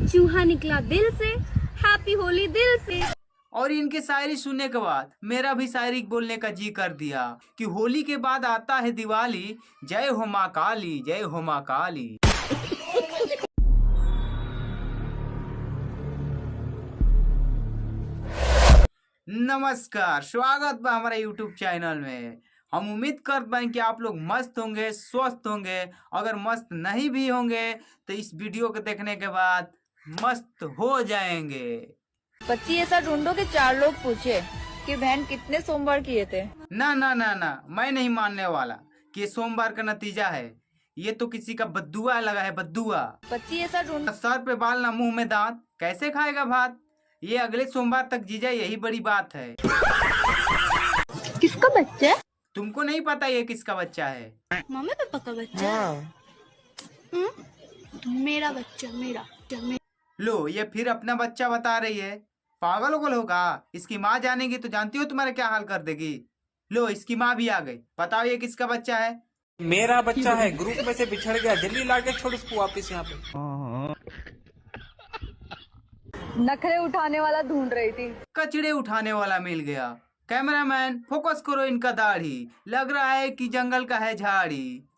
चूहा निकला दिल से, हैप्पी होली दिल से। और इनके शायरी सुनने के बाद मेरा भी शायरी बोलने का जी कर दिया कि होली के बाद आता है दिवाली, जय हो माँ काली, जय हो माँ काली। नमस्कार, स्वागत बा हमारे YouTube चैनल में। हम उम्मीद करते हैं कि आप लोग मस्त होंगे, स्वस्थ होंगे। अगर मस्त नहीं भी होंगे तो इस वीडियो को देखने के बाद मस्त हो जाएंगे। पति ऐसा ढूंढो कि 4 लोग पूछे कि बहन कितने सोमवार किए थे। ना ना ना ना, मैं नहीं मानने वाला कि ये सोमवार का नतीजा है। ये तो किसी का बद्दुआ लगा है, बद्दुआ। पति ऐसा ढूंढो। सर पे बाल ना मुंह में दांत, कैसे खाएगा भात? ये अगले सोमवार तक जी जाए, यही बड़ी बात है। किसका बच्चा है? तुमको नहीं पता ये किसका बच्चा है? मम्मी पापा का बच्चा है। मेरा बच्चा, मेरा। लो, ये फिर अपना बच्चा बता रही है। पागल उगल होगा। इसकी माँ जानेगी तो जानती हो तुम्हारा क्या हाल कर देगी। लो, इसकी माँ भी आ गई। बताओ ये किसका बच्चा है? मेरा बच्चा है, ग्रुप में से बिछड़ गया, जल्दी लाके छोड़ उसको वापस यहाँ पे। नखरे उठाने वाला ढूंढ रही थी। कचड़े उठाने वाला मिल गया। कैमरामैन फोकस करो इनका दाढ़ी, लग रहा है कि जंगल का है झाड़ी।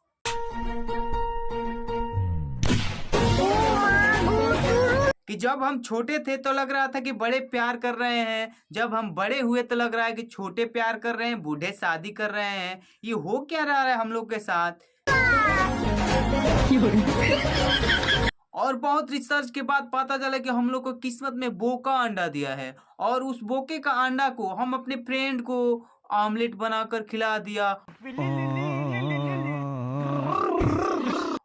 कि जब हम छोटे थे तो लग रहा था कि बड़े प्यार कर रहे हैं, जब हम बड़े हुए तो लग रहा है कि छोटे प्यार कर रहे हैं, बूढ़े शादी कर रहे हैं। ये हो क्या रहा है हम लोग के साथ? और बहुत रिसर्च के बाद पता चला कि हम लोग को किस्मत में बोका अंडा दिया है, और उस बोके का अंडा को हम अपने फ्रेंड को ऑमलेट बनाकर खिला दिया।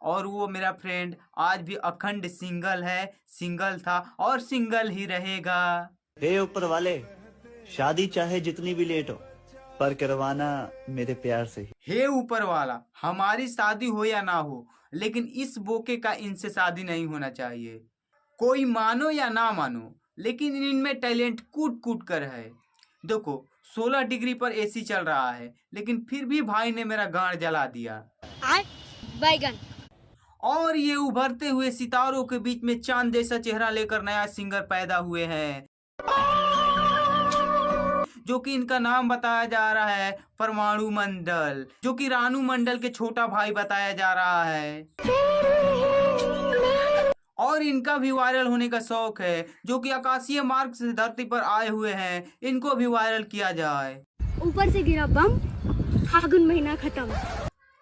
और वो मेरा फ्रेंड आज भी अखंड सिंगल है, सिंगल था और सिंगल ही रहेगा। हे ऊपर वाले, शादी चाहे जितनी भी लेट हो पर करवाना मेरे प्यार से ही। हे ऊपर वाला, हमारी शादी हो या ना हो, लेकिन इस बोके का इनसे शादी नहीं होना चाहिए। कोई मानो या ना मानो, लेकिन इनमें टैलेंट कूट कूट कर है। देखो, 16 डिग्री पर एसी चल रहा है, लेकिन फिर भी भाई ने मेरा गांड जला दिया। बैगन। और ये उभरते हुए सितारों के बीच में चांद जैसा चेहरा लेकर नया सिंगर पैदा हुए हैं, जो कि इनका नाम बताया जा रहा है परमाणु मंडल, जो कि रानू मंडल के छोटा भाई बताया जा रहा है। और इनका भी वायरल होने का शौक है, जो कि आकाशीय मार्ग से धरती पर आए हुए हैं। इनको भी वायरल किया जाए। ऊपर से गिरा बम, फागुन महीना खत्म।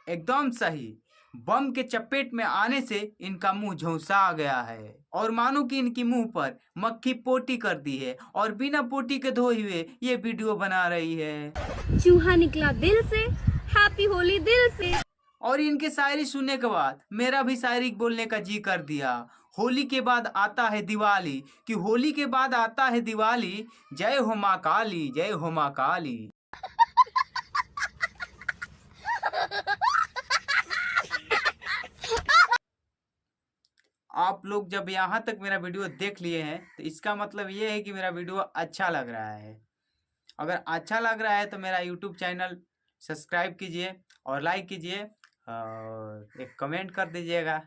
एकदम सही। बम के चपेट में आने से इनका मुंह झुलसा गया है, और मानो कि इनकी मुंह पर मक्खी पोटी कर दी है, और बिना पोटी के धोए हुए ये वीडियो बना रही है। चूहा निकला दिल से, हैप्पी होली दिल से। और इनके शायरी सुनने के बाद मेरा भी शायरी बोलने का जी कर दिया। होली के बाद आता है दिवाली, कि होली के बाद आता है दिवाली, जय हो माँ काली, जय हो माँ काली। आप लोग जब यहाँ तक मेरा वीडियो देख लिए हैं तो इसका मतलब ये है कि मेरा वीडियो अच्छा लग रहा है। अगर अच्छा लग रहा है तो मेरा YouTube चैनल सब्सक्राइब कीजिए और लाइक कीजिए और एक कमेंट कर दीजिएगा।